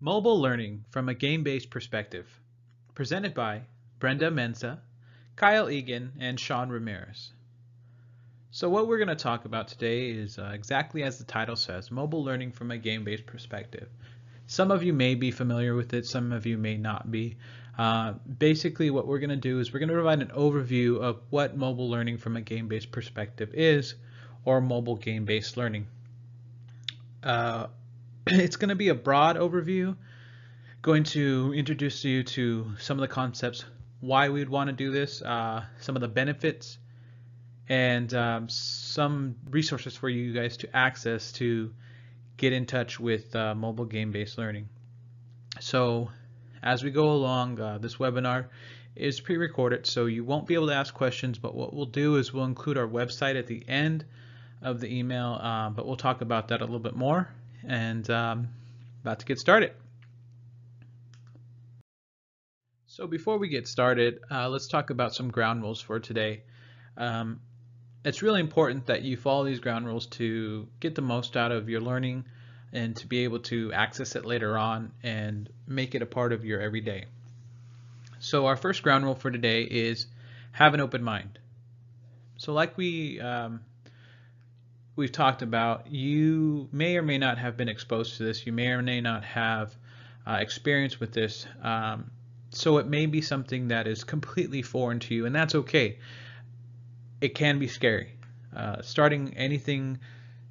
Mobile Learning from a Game-Based Perspective, presented by Brenda Mensa, Kyle Egan, and Sean Ramirez. So what we're going to talk about today is exactly as the title says, mobile learning from a game-based perspective. Some of you may be familiar with it, some of you may not be. Basically what we're going to do is we're going to provide an overview of what mobile learning from a game-based perspective is, or mobile game-based learning. It's going to be a broad overview, going to introduce you to some of the concepts, why we'd want to do this, some of the benefits, and some resources for you guys to access to get in touch with mobile game-based learning. So as we go along, this webinar is pre-recorded, so you won't be able to ask questions, but what we'll do is we'll include our website at the end of the email, but we'll talk about that a little bit more, and about to get started. So before we get started, let's talk about some ground rules for today. It's really important that you follow these ground rules to get the most out of your learning and to be able to access it later on and make it a part of your everyday. So our first ground rule for today is have an open mind. So like we've talked about, you may or may not have been exposed to this. You may or may not have experience with this. So it may be something that is completely foreign to you, and that's okay. It can be scary. Starting anything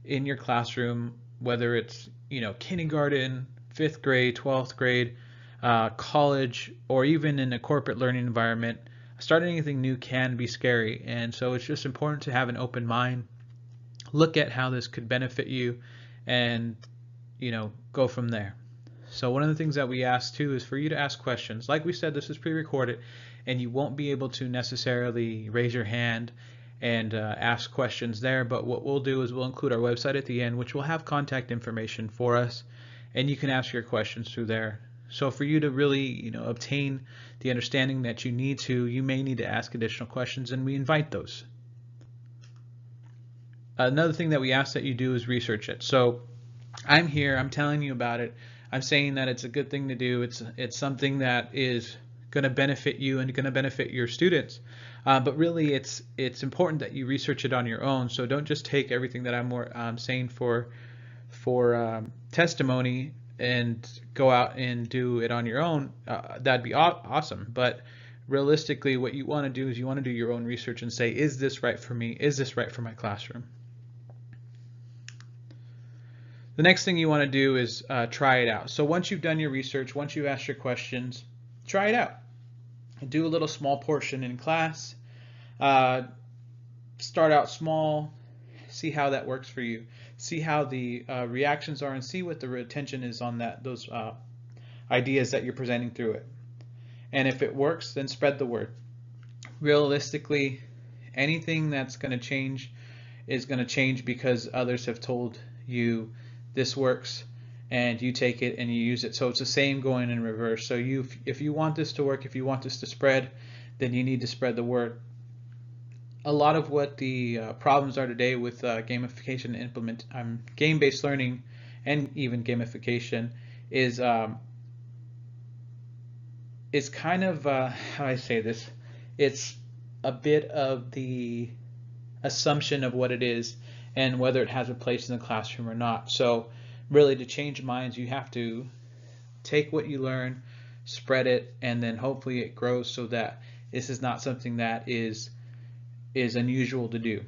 in your classroom, whether it's kindergarten, 5th grade, 12th grade, college, or even in a corporate learning environment, starting anything new can be scary, and so it's just important to have an open mind, look at how this could benefit you, and go from there. So one of the things that we ask too is for you to ask questions. Like we said, this is pre-recorded, and you won't be able to necessarily raise your hand and ask questions there, but what we'll do is we'll include our website at the end, which will have contact information for us, and you can ask your questions through there. So for you to really obtain the understanding that you need to, you may need to ask additional questions, and we invite those. Another thing that we ask that you do is research it. So I'm here, I'm telling you about it, I'm saying that it's a good thing to do, it's something that is going to benefit you and going to benefit your students, but really it's important that you research it on your own. So don't just take everything that I'm saying for testimony and go out and do it on your own. That'd be awesome, but realistically what you want to do is you want to do your own research and say, is this right for me? Is this right for my classroom? The next thing you want to do is try it out. So once you've done your research, once you've asked your questions, try it out. Do a little small portion in class. Start out small. See how that works for you. See how the reactions are, and see what the retention is on those ideas that you're presenting through it. And if it works, then spread the word. Realistically, anything that's going to change is going to change because others have told you this works, and you take it and you use it. So it's the same going in reverse. So if you want this to work, if you want this to spread, then you need to spread the word. A lot of what the problems are today with gamification game-based learning and even gamification is kind of how I say this, it's a bit of the assumption of what it is and whether it has a place in the classroom or not. So really, to change minds, you have to take what you learn, spread it, and then hopefully it grows so that this is not something that is unusual to do.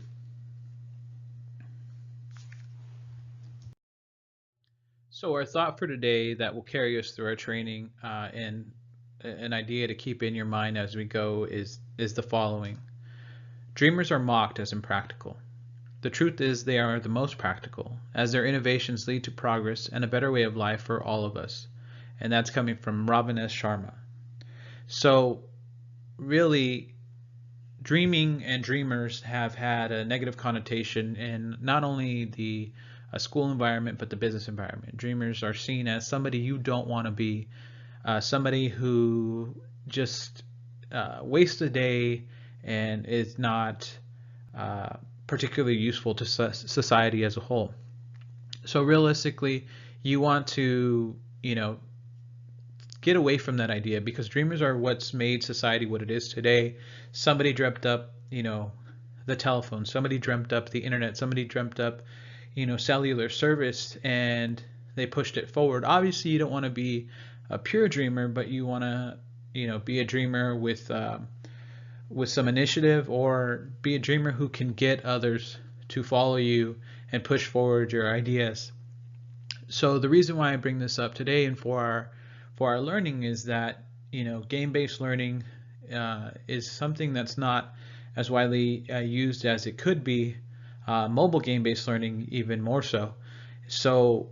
So our thought for today that will carry us through our training and an idea to keep in your mind as we go is the following. Dreamers are mocked as impractical. The truth is they are the most practical, as their innovations lead to progress and a better way of life for all of us. And that's coming from Ravana Sharma. So really, dreaming and dreamers have had a negative connotation in not only the school environment, but the business environment. Dreamers are seen as somebody you don't want to be, somebody who just wastes a day and is not particularly useful to society as a whole. So realistically, you want to get away from that idea, because dreamers are what's made society what it is today. Somebody dreamt up, the telephone. Somebody dreamt up the internet. Somebody dreamt up, cellular service, and they pushed it forward. Obviously, you don't want to be a pure dreamer, but you want to, be a dreamer with some initiative, or be a dreamer who can get others to follow you and push forward your ideas. So the reason why I bring this up today and for our learning is that game-based learning is something that's not as widely used as it could be. Mobile game-based learning even more so. So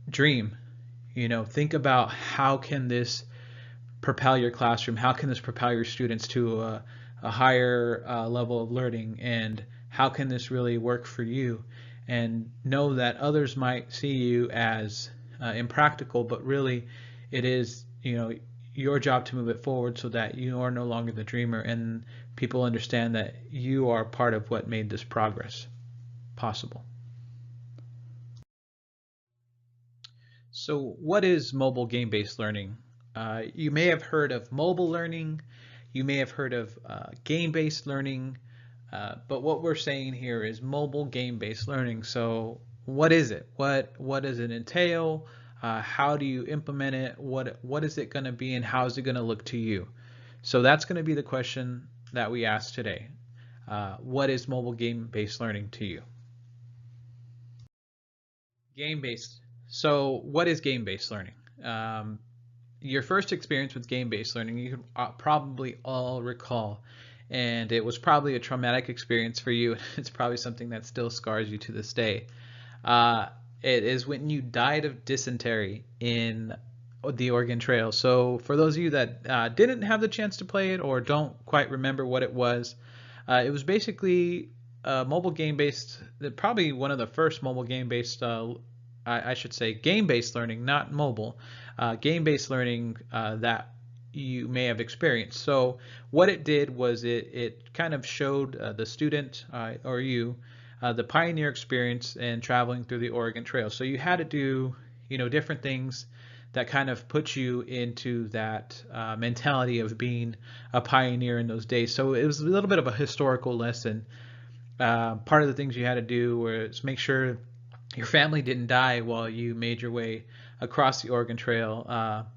dream, think about how can this propel your classroom, how can this propel your students to a higher level of learning, and how can this really work for you, and know that others might see you as impractical, but really it is your job to move it forward so that you are no longer the dreamer, and people understand that you are part of what made this progress possible. So what is mobile game-based learning? You may have heard of mobile learning, you may have heard of game-based learning, but what we're saying here is mobile game-based learning. So what is it? What does it entail? How do you implement it? What is it going to be, and how is it going to look to you? So that's going to be the question that we ask today. What is mobile game-based learning to you? Game-based. So what is game-based learning? Your first experience with game-based learning, you can probably all recall, and it was probably a traumatic experience for you. It's probably something that still scars you to this day. It is when you died of dysentery in the Oregon Trail. So for those of you that didn't have the chance to play it or don't quite remember what it was basically mobile game-based, probably one of the first mobile game-based, I should say game-based learning, not mobile, game-based learning that you may have experienced. So what it did was it kind of showed the student or you the pioneer experience in traveling through the Oregon Trail. So you had to do different things that kind of put you into that mentality of being a pioneer in those days. So it was a little bit of a historical lesson. Part of the things you had to do was make sure your family didn't die while you made your way across the Oregon Trail.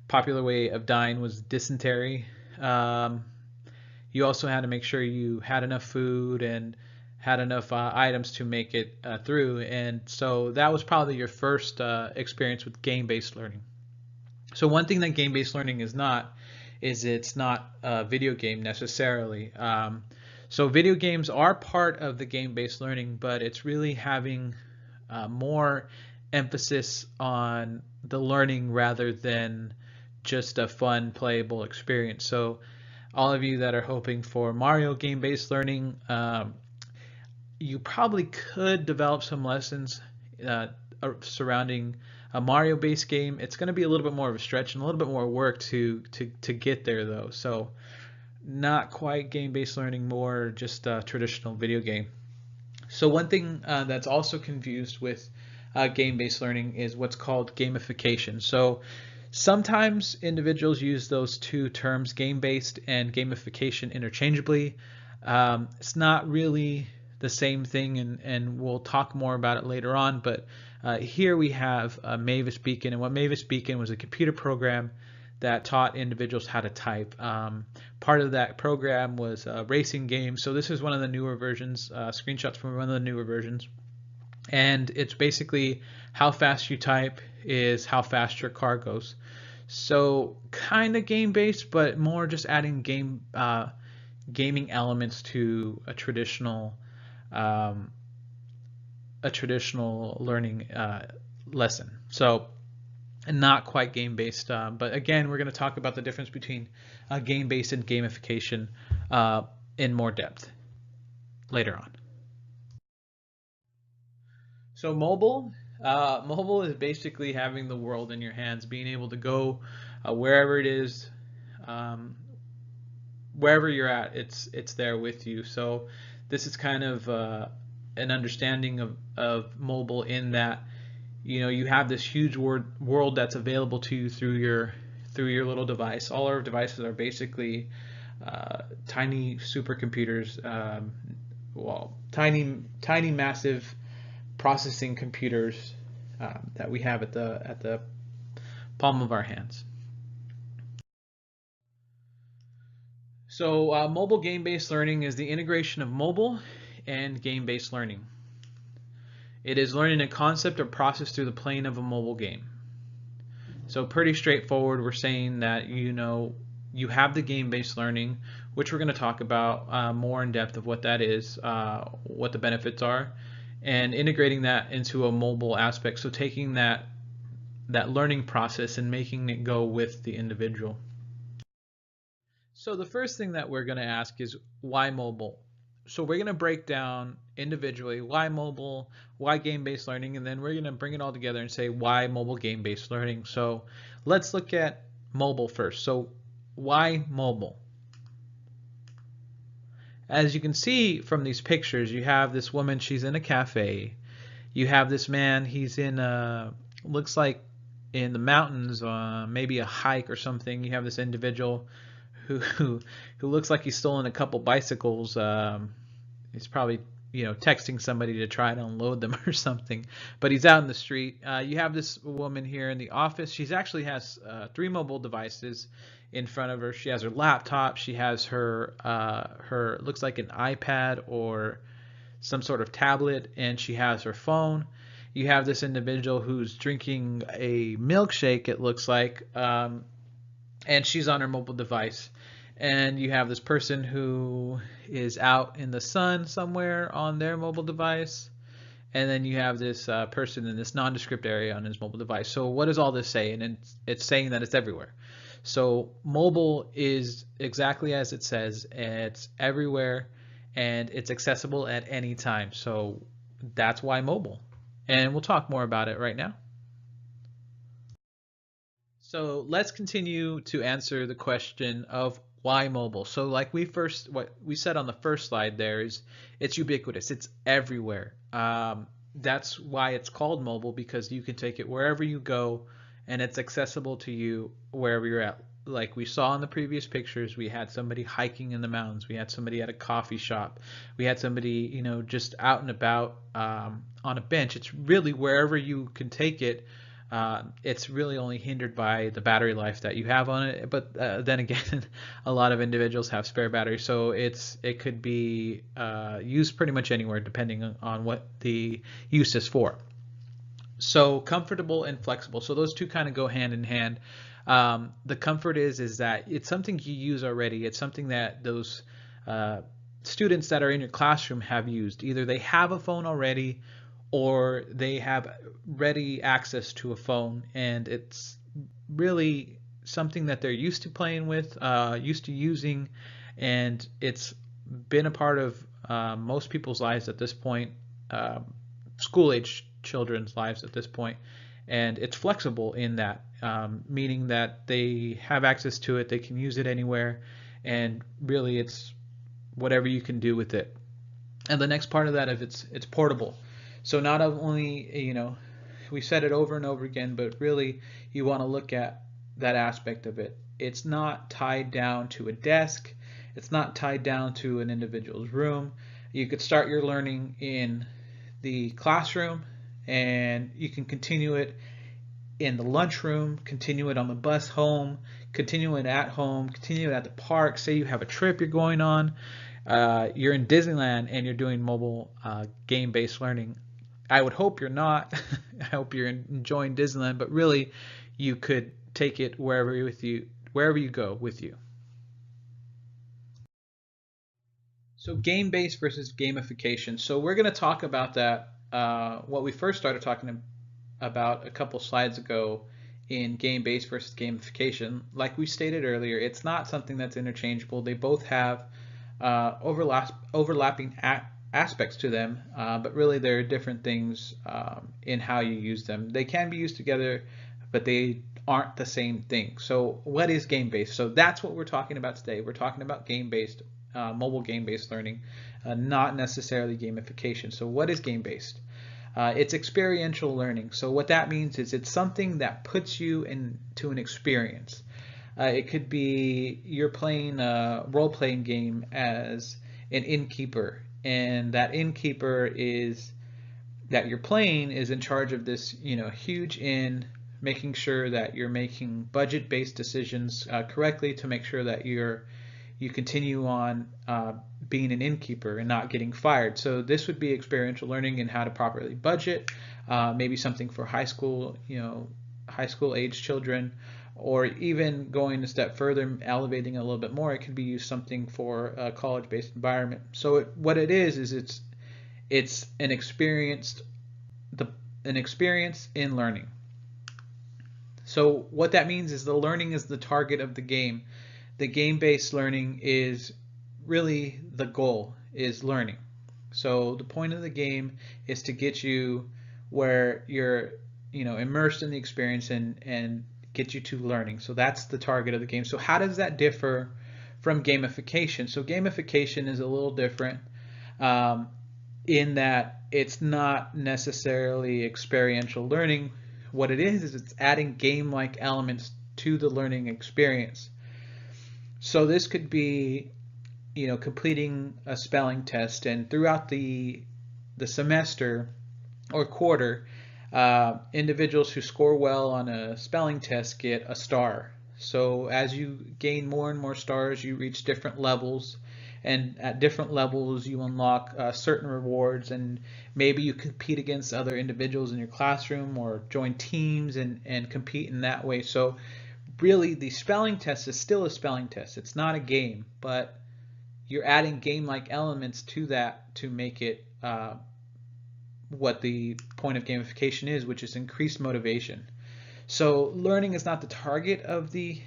Popular way of dying was dysentery. You also had to make sure you had enough food and had enough items to make it through, and so that was probably your first experience with game-based learning. So one thing that game-based learning is not is it's not a video game necessarily. So video games are part of the game-based learning, but it's really having more emphasis on the learning rather than just a fun playable experience. So all of you that are hoping for Mario game-based learning, you probably could develop some lessons surrounding a Mario-based game. It's going to be a little bit more of a stretch and a little bit more work to get there, though. So not quite game-based learning, more just a traditional video game. So one thing that's also confused with game-based learning is what's called gamification. So sometimes individuals use those two terms, game-based and gamification, interchangeably. It's not really the same thing, and we'll talk more about it later on, but here we have Mavis Beacon, and what Mavis Beacon was a computer program that taught individuals how to type. Part of that program was a racing game, so this is one of the newer versions, screenshots from one of the newer versions, and it's basically how fast you type is how fast your car goes. So kind of game-based, but more just adding gaming elements to a traditional learning lesson. So not quite game-based, but again, we're going to talk about the difference between game-based and gamification in more depth later on. So mobile is basically having the world in your hands, being able to go wherever it is, wherever you're at, it's there with you. So this is kind of an understanding of mobile in that you have this huge world that's available to you through through your little device. All our devices are basically tiny supercomputers, well, tiny, massive processing computers that we have at the palm of our hands. So mobile game-based learning is the integration of mobile and game-based learning. It is learning a concept or process through the playing of a mobile game. So pretty straightforward. We're saying that you have the game-based learning, which we're going to talk about more in depth of what that is, what the benefits are, and integrating that into a mobile aspect. So taking that learning process and making it go with the individual. So the first thing that we're going to ask is why mobile? So we're going to break down individually why mobile, why game-based learning, and then we're going to bring it all together and say why mobile game-based learning. So let's look at mobile first. So why mobile? As you can see from these pictures, you have this woman, she's in a cafe. You have this man, he's in looks like in the mountains, maybe a hike or something. You have this individual who looks like he's stolen a couple bicycles. He's probably texting somebody to try to unload them or something, but he's out in the street. You have this woman here in the office. She actually has 3 mobile devices in front of her. She has her laptop, she has her looks like an iPad or some sort of tablet, and she has her phone. You have this individual who's drinking a milkshake, it looks like, and she's on her mobile device. And you have this person who is out in the sun somewhere on their mobile device. And then you have this person in this nondescript area on his mobile device. So what does all this say? And it's saying that it's everywhere. So mobile is exactly as it says. It's everywhere and it's accessible at any time. So that's why mobile. And we'll talk more about it right now. So let's continue to answer the question of why mobile. So like what we said on the first slide there is it's ubiquitous. It's everywhere. That's why it's called mobile, because you can take it wherever you go and it's accessible to you wherever you're at. Like we saw in the previous pictures, we had somebody hiking in the mountains. We had somebody at a coffee shop. We had somebody, just out and about on a bench. It's really wherever you can take it. It's really only hindered by the battery life that you have on it, but then again, a lot of individuals have spare batteries, so it could be used pretty much anywhere depending on what the use is for. So comfortable and flexible, so those two kind of go hand in hand. The comfort is that it's something you use already. It's something that those students that are in your classroom have used. Either they have a phone already or they have ready access to a phone, and it's really something that they're used to playing with, used to using, and it's been a part of most people's lives at this point, school-age children's lives at this point, and it's flexible in that, meaning that they have access to it, they can use it anywhere, and really it's whatever you can do with it. And the next part of that, if it's portable. So not only, we said it over and over again, but really you want to look at that aspect of it. It's not tied down to a desk. It's not tied down to an individual's room. You could start your learning in the classroom and you can continue it in the lunchroom, continue it on the bus home, continue it at home, continue it at the park. Say you have a trip you're going on, you're in Disneyland and you're doing mobile game-based learning. I would hope you're not. I hope you're enjoying Disneyland, but really you could take it wherever you go with you. So game-based versus gamification. So we're going to talk about that, what we first started talking about a couple slides ago in game-based versus gamification. Like we stated earlier, it's not something that's interchangeable. They both have overlapping aspects to them, but really there are different things in how you use them. They can be used together, but they aren't the same thing. So what is game-based? So that's what we're talking about today. We're talking about game-based, mobile game-based learning, not necessarily gamification. So what is game-based? It's experiential learning. So what that means is it's something that puts you into an experience. It could be you're playing a role-playing game as an innkeeper, and that innkeeper is that you're playing is in charge of this, huge inn, making sure that you're making budget-based decisions correctly to make sure that you continue on being an innkeeper and not getting fired. So this would be experiential learning in how to properly budget, maybe something for high school age children, or even going a step further, elevating a little bit more, it could be used something for a college-based environment. So what it is it's an experience in learning. So what that means is the learning is the target of the game. The game-based learning is really the goal, is learning. So the point of the game is to get you where you're immersed in the experience and get you to learning. So that's the target of the game. So how does that differ from gamification? So gamification is a little different in that it's not necessarily experiential learning. What it is it's adding game-like elements to the learning experience. So this could be, completing a spelling test, and throughout the semester or quarter, individuals who score well on a spelling test get a star. So as you gain more and more stars, you reach different levels, and at different levels you unlock certain rewards, and maybe you compete against other individuals in your classroom or join teams and compete in that way. So really the spelling test is still a spelling test. It's not a game, but you're adding game-like elements to that to make it what the point of gamification is, which is increased motivation. So learning is not the target of the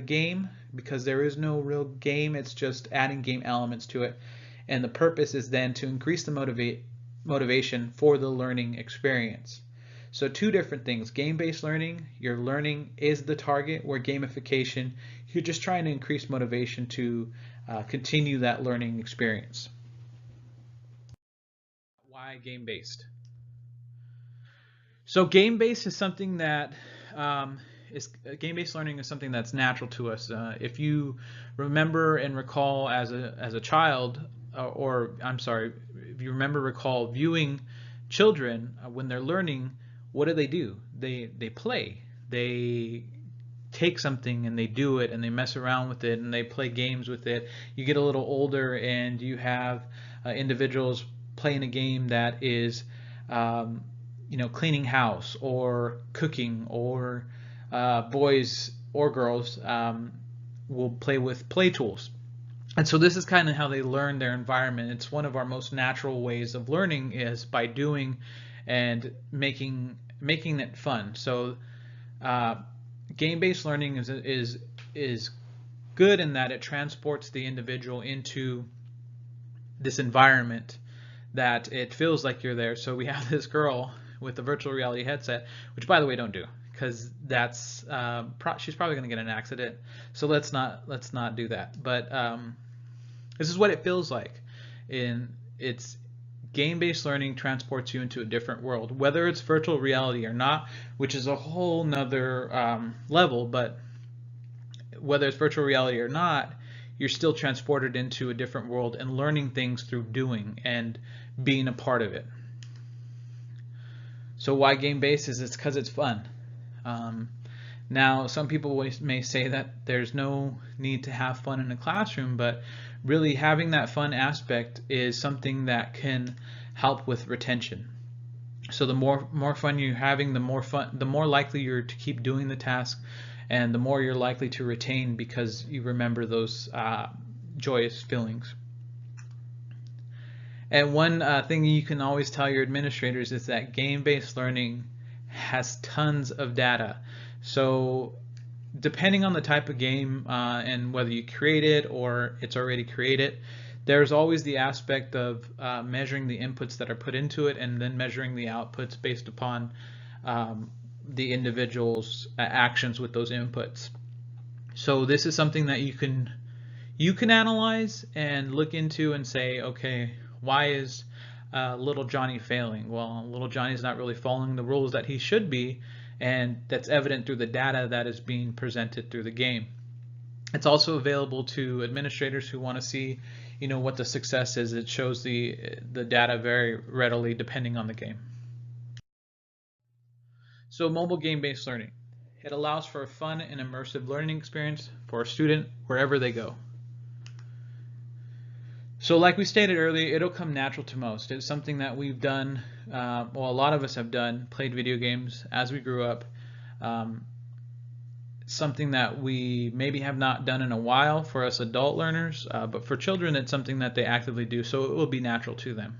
game, because there is no real game. It's just adding game elements to it, and the purpose is then to increase the motivation for the learning experience. So two different things. Game-based learning, your learning is the target, where gamification, you're just trying to increase motivation to continue that learning experience. Why game-based? So game-based is something that game-based learning is something that's natural to us. If you remember and recall as a child, or I'm sorry, if you recall viewing children when they're learning, what do? They play. They take something and they do it and they mess around with it and they play games with it. You get a little older and you have individuals playing a game that is cleaning house or cooking, or boys or girls will play with play tools. And so this is kind of how they learn their environment. It's one of our most natural ways of learning, is by doing and making it fun. So game-based learning is good in that it transports the individual into this environment that it feels like you're there. So we have this girl with the virtual reality headset, which by the way don't do, because that's she's probably going to get an accident. So let's not do that. But this is what it feels like. It's game-based learning transports you into a different world, whether it's virtual reality or not, which is a whole nother level. But whether it's virtual reality or not, you're still transported into a different world and learning things through doing and being a part of it. So why game-based? It's because it's fun. Now, some people may say that there's no need to have fun in a classroom, but really having that fun aspect is something that can help with retention. So the more fun you're having, the more likely you're to keep doing the task, and the more you're likely to retain, because you remember those joyous feelings. And one thing you can always tell your administrators is that game-based learning has tons of data. So depending on the type of game and whether you create it or it's already created, there's always the aspect of measuring the inputs that are put into it and then measuring the outputs based upon the individual's actions with those inputs. So this is something that you can analyze and look into and say, okay, why is little Johnny failing. Well, little Johnny's not really following the rules that he should be, and that's evident through the data that is being presented through the game. It's also available to administrators who want to see, what the success is. It shows the data very readily depending on the game. So mobile game-based learning. It allows for a fun and immersive learning experience for a student wherever they go. So like we stated earlier, it'll come natural to most. It's something that we've done, well, a lot of us have done, played video games as we grew up. Something that we maybe have not done in a while for us adult learners, but for children it's something that they actively do, so it will be natural to them.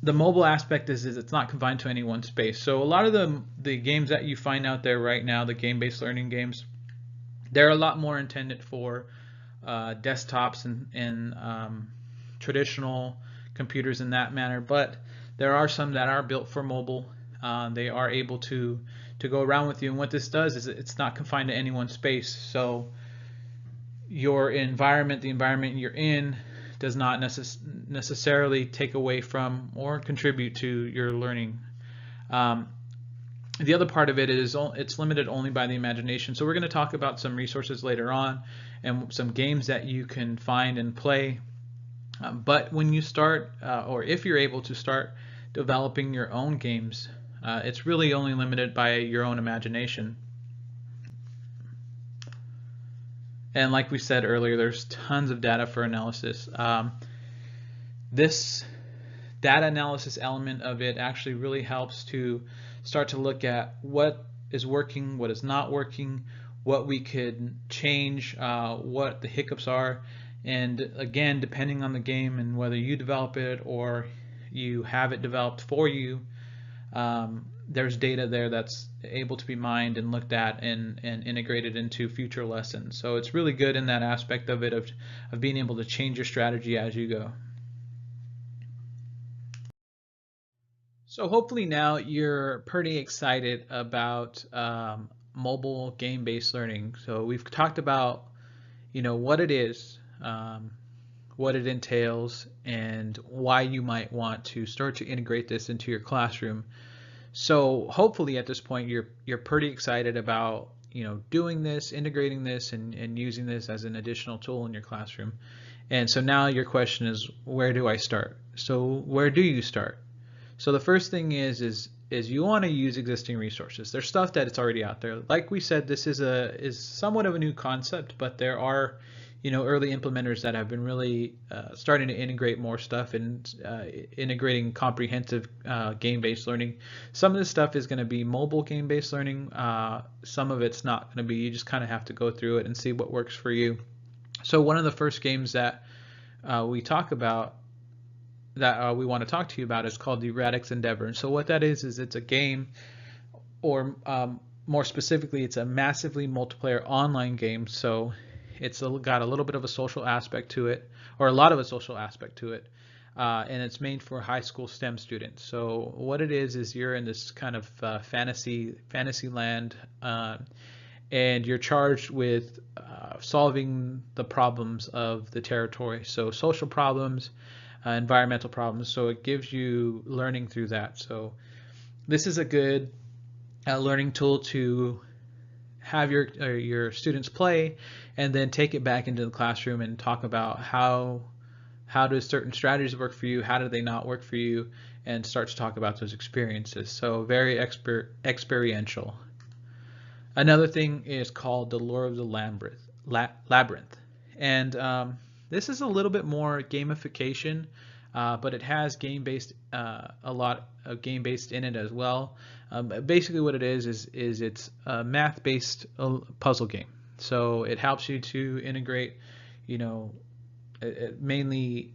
The mobile aspect is it's not confined to any one space. So a lot of the games that you find out there right now, the game-based learning games, they're a lot more intended for desktops and traditional computers in that manner, but there are some that are built for mobile. They are able to go around with you, and what this does is it's not confined to any one space. So your environment, the environment you're in, does not necessarily take away from or contribute to your learning. The other part of it is it's limited only by the imagination. So we're going to talk about some resources later on and some games that you can find and play. But when you start, or if you're able to start developing your own games, it's really only limited by your own imagination. And like we said earlier, there's tons of data for analysis. This data analysis element of it actually really helps to start to look at what is working, what is not working, what we could change, what the hiccups are. And again, depending on the game and whether you develop it or you have it developed for you, there's data there that's able to be mined and looked at and integrated into future lessons. So it's really good in that aspect of it, of being able to change your strategy as you go. So hopefully now you're pretty excited about mobile game-based learning. So we've talked about, what it is, what it entails, and why you might want to start to integrate this into your classroom. So hopefully at this point you're pretty excited about doing this, integrating this, and using this as an additional tool in your classroom. And so now your question is, where do I start? So where do you start? So the first thing is you want to use existing resources. There's stuff that it's already out there. Like we said, this is somewhat of a new concept, but there are early implementers that have been really starting to integrate more stuff and integrating comprehensive game-based learning. Some of this stuff is going to be mobile game-based learning. Some of it's not going to be. You just kind of have to go through it and see what works for you. So one of the first games that we talk about that we want to talk to you about is called the Radix Endeavor. And so what that is it's a game, or more specifically, it's a massively multiplayer online game. So it's got a little bit of a social aspect to it, or a lot of a social aspect to it, and it's made for high school STEM students. So what it is you're in this kind of fantasy land, and you're charged with solving the problems of the territory. So social problems, environmental problems. So it gives you learning through that. So this is a good learning tool to have your students play, and then take it back into the classroom and talk about how do certain strategies work for you, how do they not work for you, and start to talk about those experiences. So very experiential. Another thing is called the Lure of the Labyrinth, and this is a little bit more gamification, but it has a lot of game-based in it as well. Basically what it is it's a math-based puzzle game. So it helps you to integrate, mainly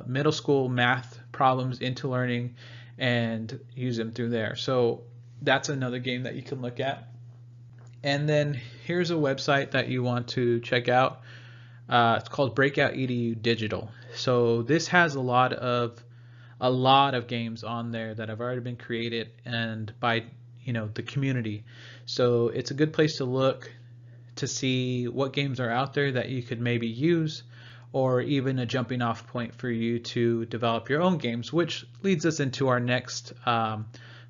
middle school math problems into learning and use them through there. So that's another game that you can look at. And then here's a website that you want to check out. It's called Breakout EDU Digital. So this has a lot of games on there that have already been created and by the community. So it's a good place to look to see what games are out there that you could maybe use, or even a jumping off point for you to develop your own games, which leads us into our next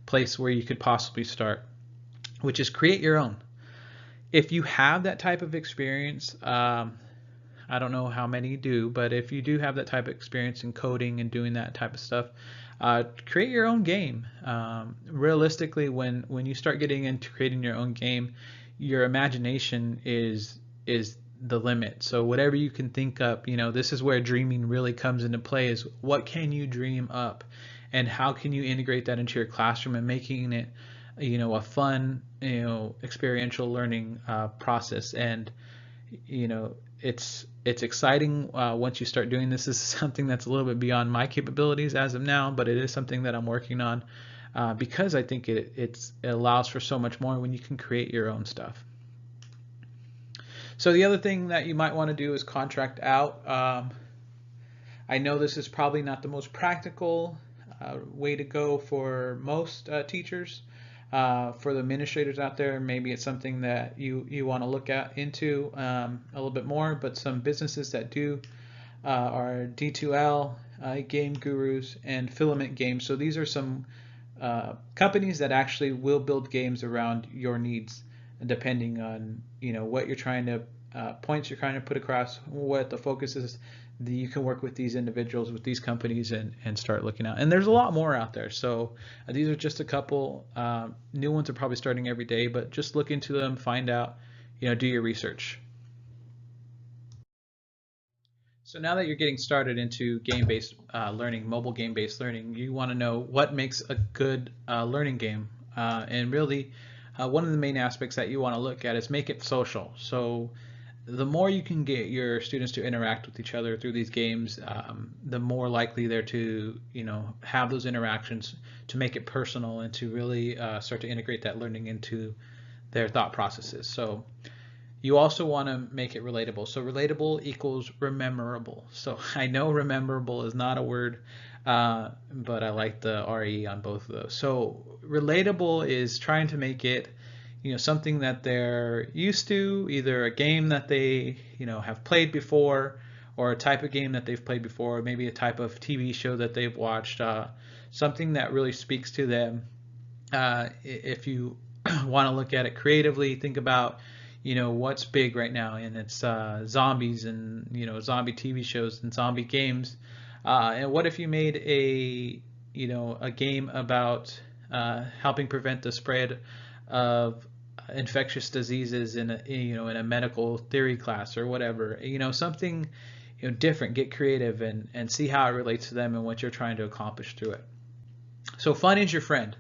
place where you could possibly start, which is create your own. If you have that type of experience, I don't know how many do, but if you do have that type of experience in coding and doing that type of stuff, create your own game. Realistically, when you start getting into creating your own game, your imagination is the limit. So whatever you can think up, this is where dreaming really comes into play, is what can you dream up and how can you integrate that into your classroom and making it a fun experiential learning process. And it's exciting once you start doing this. This is something that's a little bit beyond my capabilities as of now, but it is something that I'm working on because I think it allows for so much more when you can create your own stuff. So the other thing that you might want to do is contract out. I know this is probably not the most practical way to go for most teachers. For the administrators out there, maybe it's something that you want to look into a little bit more, but some businesses that do are D2L, Game Gurus, and Filament Games. So these are some companies that actually will build games around your needs, depending on what you're trying to points you're trying to put across, what the focus is. You can work with these individuals, with these companies, and start looking out. And there's a lot more out there. So these are just a couple. New ones are probably starting every day, but just look into them, find out, do your research. So now that you're getting started into game-based learning, mobile game-based learning, you want to know what makes a good learning game. And really, one of the main aspects that you want to look at is make it social. So the more you can get your students to interact with each other through these games, the more likely they're to, have those interactions, to make it personal and to really start to integrate that learning into their thought processes. So you also want to make it relatable. So relatable equals rememberable. So I know rememberable is not a word, but I like the RE on both of those. So relatable is trying to make it something that they're used to, either a game that they have played before, or a type of game that they've played before, maybe a type of TV show that they've watched, something that really speaks to them. If you want to look at it creatively, think about what's big right now, and it's zombies and zombie TV shows and zombie games. And what if you made a game about helping prevent the spread of infectious diseases in a medical theory class or whatever, something different. Get creative and see how it relates to them and what you're trying to accomplish through it. So fun is your friend.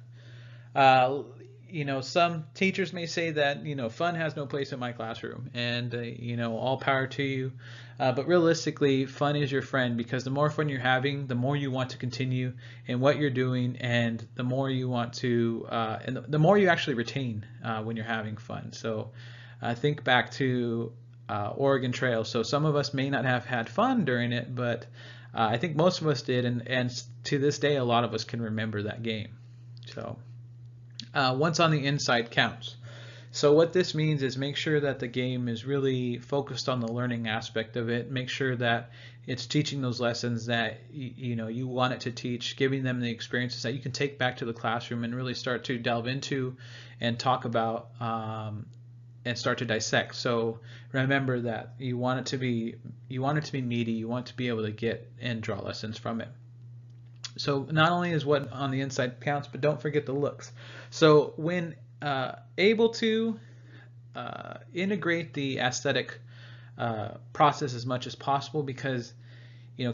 Some teachers may say that fun has no place in my classroom, and all power to you. But realistically, fun is your friend, because the more fun you're having, the more you want to continue in what you're doing, and the more you want to, and the more you actually retain when you're having fun. So think back to Oregon Trail. So some of us may not have had fun during it, but I think most of us did, and to this day, a lot of us can remember that game. So once on the inside counts. So what this means is make sure that the game is really focused on the learning aspect of it. Make sure that it's teaching those lessons that you want it to teach, giving them the experiences that you can take back to the classroom and really start to delve into and talk about and start to dissect. So remember that you want it to be meaty. You want to be able to get and draw lessons from it. So not only is what on the inside counts, but don't forget the looks. So when able to integrate the aesthetic process as much as possible, because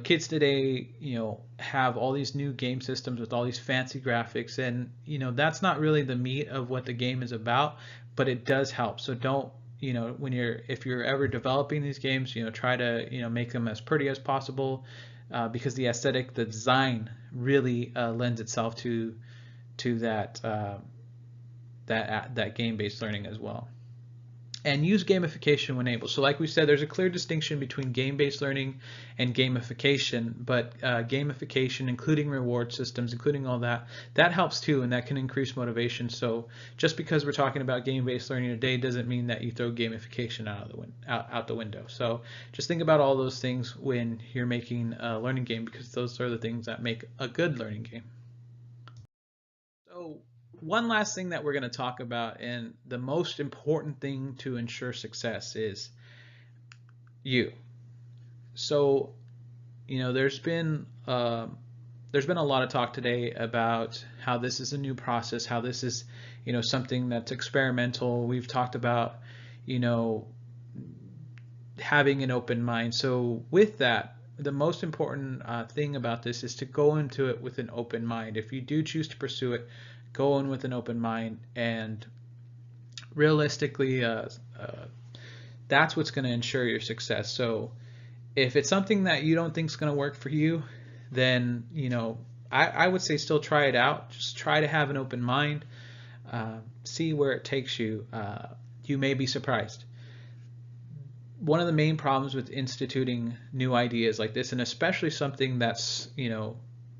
kids today have all these new game systems with all these fancy graphics, and that's not really the meat of what the game is about, but it does help. So don't if you're ever developing these games, try to make them as pretty as possible, because the aesthetic, the design really lends itself to that that game-based learning as well. and use gamification when able. So like we said, there's a clear distinction between game-based learning and gamification, but gamification, including reward systems, including all that, that helps too, and that can increase motivation. So just because we're talking about game-based learning today doesn't mean that you throw gamification out the window. So just think about all those things when you're making a learning game, because those are the things that make a good learning game. So one last thing that we're going to talk about, and the most important thing to ensure success, is you. So, there's been a lot of talk today about how this is a new process, how this is, something that's experimental. We've talked about, having an open mind. So with that, the most important thing about this is to go into it with an open mind. If you do choose to pursue it, go in with an open mind, and realistically, that's what's going to ensure your success. So if it's something that you don't think is going to work for you, then I would say still try it out. Just try to have an open mind, see where it takes you. You may be surprised. One of the main problems with instituting new ideas like this, and especially something that's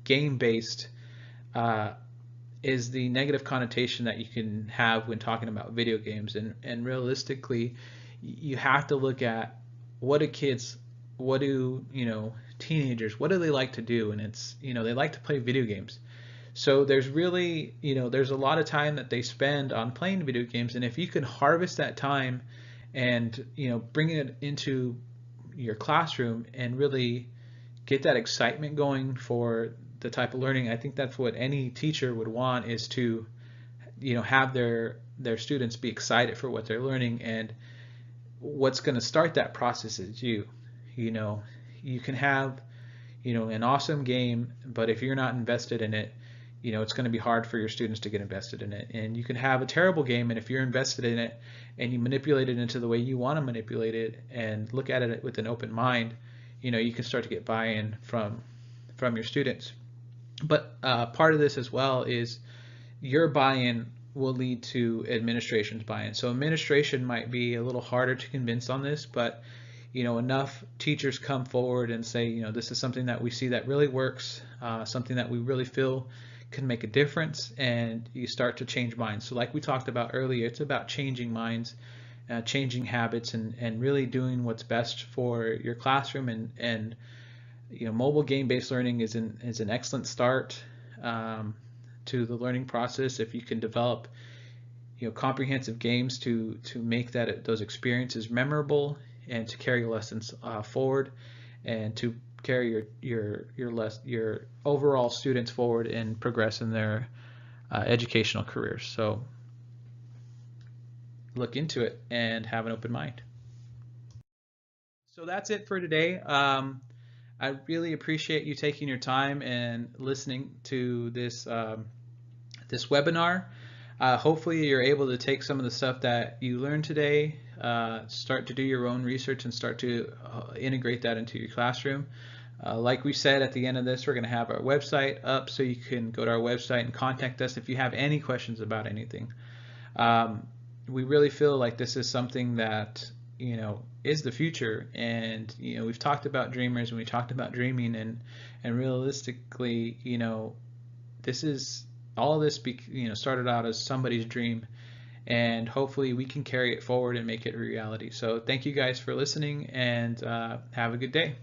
game-based, is the negative connotation that you can have when talking about video games. And realistically, you have to look at what do teenagers, what do they like to do? And it's they like to play video games. So there's really there's a lot of time that they spend on playing video games, and if you can harvest that time and bring it into your classroom and really get that excitement going for the type of learning, I think that's what any teacher would want, is to have their students be excited for what they're learning. And what's going to start that process is you can have an awesome game, but if you're not invested in it, it's going to be hard for your students to get invested in it. And you can have a terrible game, and if you're invested in it and you manipulate it into the way you want to manipulate it and look at it with an open mind, you can start to get buy-in from your students. But part of this as well is your buy-in will lead to administration's buy-in. So administration might be a little harder to convince on this, but enough teachers come forward and say, this is something that we see that really works, something that we really feel can make a difference, and you start to change minds. So like we talked about earlier, it's about changing minds, changing habits, and really doing what's best for your classroom. And mobile game-based learning is an excellent start to the learning process. If you can develop comprehensive games to make those experiences memorable, and to carry lessons forward, and to carry your overall students forward and progress in their educational careers. So look into it and have an open mind. So that's it for today. I really appreciate you taking your time and listening to this webinar. Hopefully you're able to take some of the stuff that you learned today, start to do your own research, and start to integrate that into your classroom. Like we said at the end of this, we're going to have our website up, so you can go to our website and contact us if you have any questions about anything. We really feel like this is something that is the future, and we've talked about dreamers, and we talked about dreaming, and realistically, this is all this started out as somebody's dream, and hopefully we can carry it forward and make it a reality. So thank you guys for listening, and have a good day.